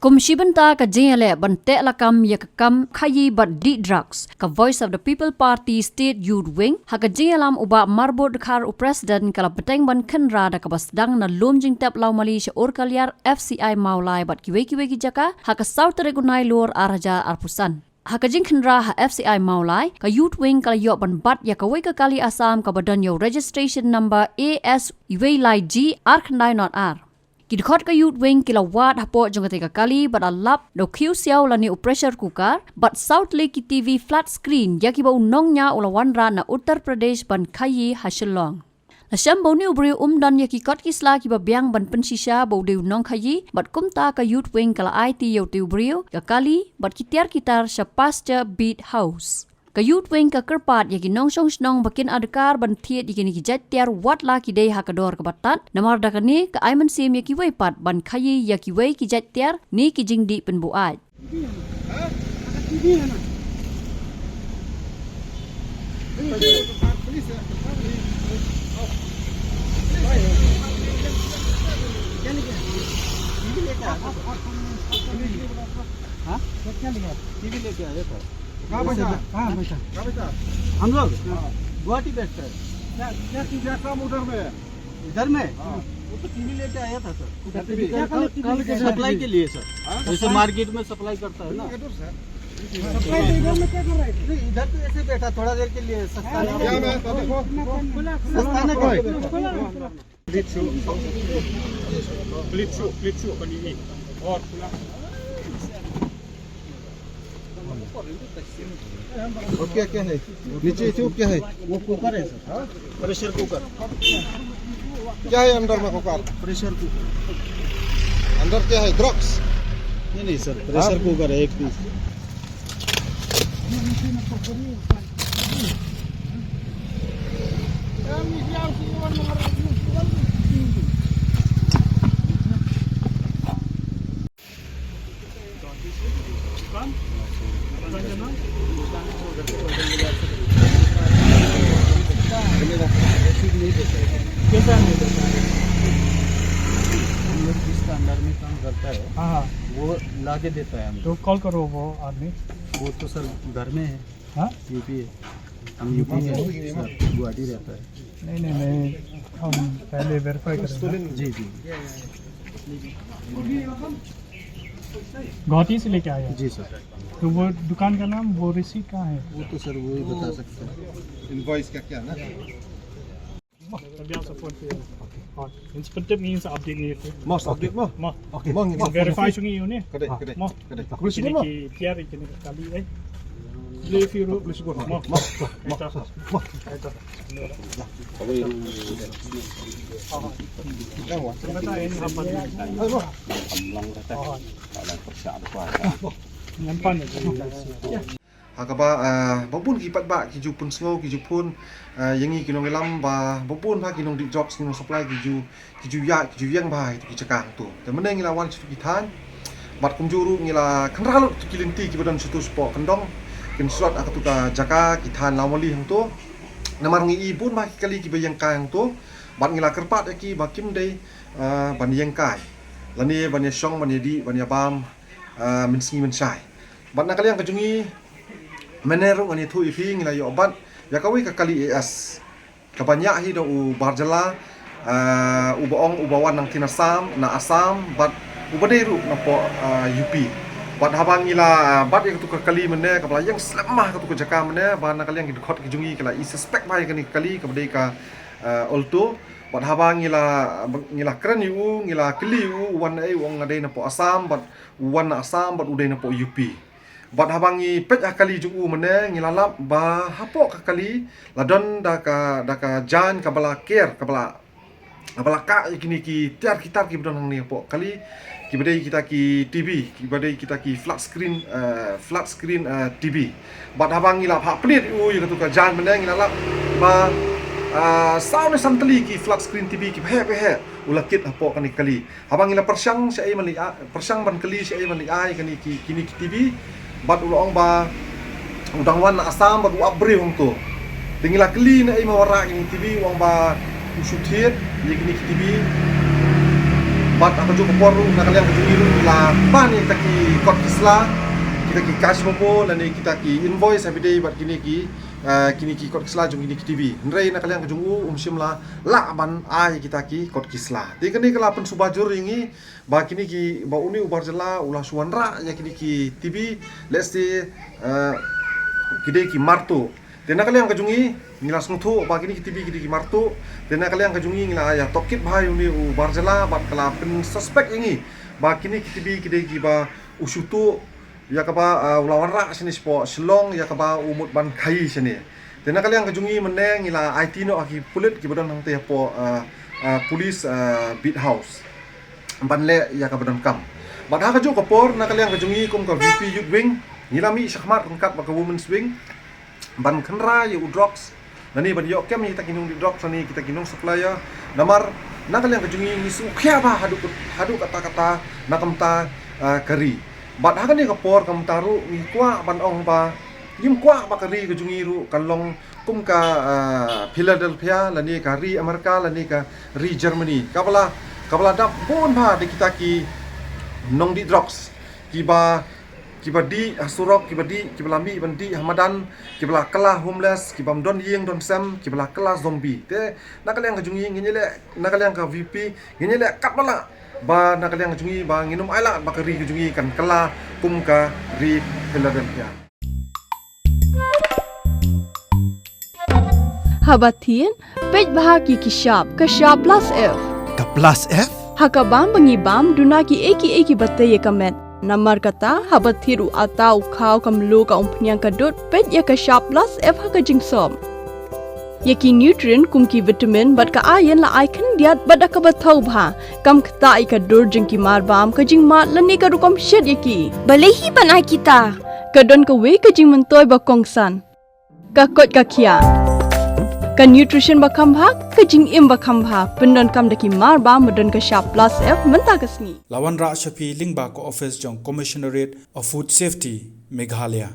Kumshibanta ka jele bante lakam yakam khayi but di drugs ka Voice of the People Party State Youth Wing haka jelam uba marbod khar president kala peteng ban khenra da ka basdang na lumjing tap law Malaysia orkalyar FCI maulai bat kiwe ki jaka haka South Regunai lor araja arpusan haka jing khenra ha FCI maulai ka Youth Wing kala yo ban bat ya ka wei ka kali Assam ka badan yo registration number AS Iwei G R9 not R Kidkhot ka Youth Wing kila wat hapo jongate ka kali but alap do khiu siaw lani pressure cooker but South Lake TV flat screen yaki ba unong nya ulawan ra na Uttar Pradesh ban khayi hashilong la sham boni ubri dan yaki kot kisla ki ba biang ban pensisha bo de unong khayi but kumta ka Youth Wing kala IT yo te ubri ka kali but kitiar kitar sha pasture beat house ka Youth Wing ka kerpat yaki nong snong bakin adkar ban thiet yaki ni jat tiar wat la ki dei hakador ka batat namar dakani ka aiman sim yaki wei pat ban khayi yaki wei ki jat tiar ni ki jingdi penbuat कहाँ बैठा हम लोग गुवाहाटी बैठते हैं क्या चीज है काम उधर में इधर में वो तो टीवी लेके आया था सर सप्लाई के लिए सर जैसे मार्केट में सप्लाई करता है ना इधर तो ऐसे बैठा थोड़ा देर के लिए सस्ता और क्या क्या है नीचे इसे क्या है वो कुकर है सर प्रेशर कुकर क्या है अंदर में कुकर प्रेशर कुकर अंदर क्या है ड्रग्स नहीं सर प्रेशर कुकर है एक पीस जिसका अंदर में काम करता है हाँ वो ला के देता है हम तो कॉल करो वो आदमी वो तो सर घर में है हाँ यूपी है हम यूपी में सर गुवाहाटी रहता है नहीं हम पहले वेरीफाई करेंगे जी गुवाहाटी से लेके आया जी सर तो वो दुकान का नाम वो रिसीट कहाँ है वो तो सर वो ही बता सकते हैं इनवॉइस का क्या ना Inspector means update ni itu. Mas update mah. Okey. Verify sungi you ni. Kedai. Aku sini ki tiar ikini kali Boleh firu. Boleh syukur. Nyampan. Hakaba babun ki pat ba ki ju pun sngo ki ju pun yangi ki nong lam ba babun ba ki nong di jobs ki nong supply ki ju yang ba ki cakang tu te meneng ila wan chu ki than bat kum juru ngila khanralu ki linti ki badan sutu spo kendong kin slot akatuka jaka ki than lawali hang tu namar ngi ibun ba ki kali ki bayang kang tu bat ngila kerpat ki ba kim dei ban yang kai lani ban ya shong ban ya di ban ya bam min singi min sai bat nakali yang kajungi menerung ani thu ifi ngila yo bat ya kawi ka kali as kabanyak hi do u barjala u baong u bawan nang tinasam na Assam bat u baderu na po UP bat habang ngila bat ya tu ka kali mene ka yang slemah ka tu ka jaka mene ba na kali yang khot ki jungi kala i suspect bai kani kali ka badai ka olto bat habang ngila kran yu ngila kli u wan ai wong ngadai na po Assam bat wan na Assam bat udai na po UP bat habangi pet akali ju mene ngilalap ba hapo kakali ladon da ka jan ka bala care ka bala ka kini ki tiar kitar ki bidon ni hapo kali ki badai kita ki TV ki badai kita ki flat screen TV bat habang ngilap ha plit u yu ka jan mene ngilalap ba sound santali ki flat screen TV ki he ulakit hapo kani kali habang ngila persyang si ai mali persyang ban kali si ai mali ai kani kini ki TV bat ulong ba udang wan na Assam bat abri hong tu tingila kli na ai mawara ini TV wang ba usuthiet yekini TV bat apa jo poru nak kalian kejungi ru la bani taki kot kisla kita ki cash mopo lani kita ki invoice everyday bat kini ki kot kisla jung kini ki TV nrei nak kalian kejungu simla la ban ai kita ki kot kisla ti kini kala pen subajur ingi ba kini ki ba uni ubar jela ulah suanra ya kini ki TV let's say kide ki marto tena kalian kejungi ngila sngtho ba kini ki TV kide ki marto tena kalian kejungi ngila ya tokit bhai uni ubar jela bat kala pen suspect ingi ba kini ki TV kide ki ba usutu ya kaba ulawanra sini spo Shillong ya kaba umut ban khai sini tena kalian kejungi meneng ngila IT no aki pulit ki badan hang te po police beat house banle ya ka badan kam bat ha kaju kapor na kalian kejungi kum ka VP youth wing ngilami syahmat rengkat ba ka women's wing ban khenra yu drugs nani ban yo kem kita kinung di drugs ni kita kinung supplier namar na kalian kejungi ngisu khya ba hadu kata-kata na kamta kari bat ha kan ni kapor kam taru ngi kwa ban ong ba yim kwa ba kari kejungi ru kalong kum ka Philadelphia lani ka ri Amerika lani ka ri Germany kabala dap bon ba de kita ki nong di drugs kiba di asurok kiba lambi bandi hamadan kiba kala homeless kiba don yeng don sam kiba kala zombie te nakaliang kajungi nginyele nakaliang ka VP nginyele kapala ba nakaliang kajungi ba nginum aila ba kari kajungi kan kala kum ka ri Philadelphia Habatin pej bahagi kishap kashap plus F Ka plus F? hakabam bangibam dunaki eki batay kamet Namar kata habat thiru atau kau kamlu ka umpnyang kadut pet ya ka sharp plus F ha ka jingsom. Yaki nutrient kum ki vitamin bat ka iron la icon diat bat ka bathau bha kam khata I ka dur jing ki mar bam ka jing mat lani ka rukom shed yaki. Balehi banai kita. Ka don ka we ka jing mentoy ba kongsan. Ka kot ka kia. Ka nutrition ba kham bha ka jing im ba kham bha pendon kam daki mar bam madon ka sharp plus F menta ka sngi. Lawan Ra Shafi Lingba ko office jong Commissionerate of Food Safety Meghalaya.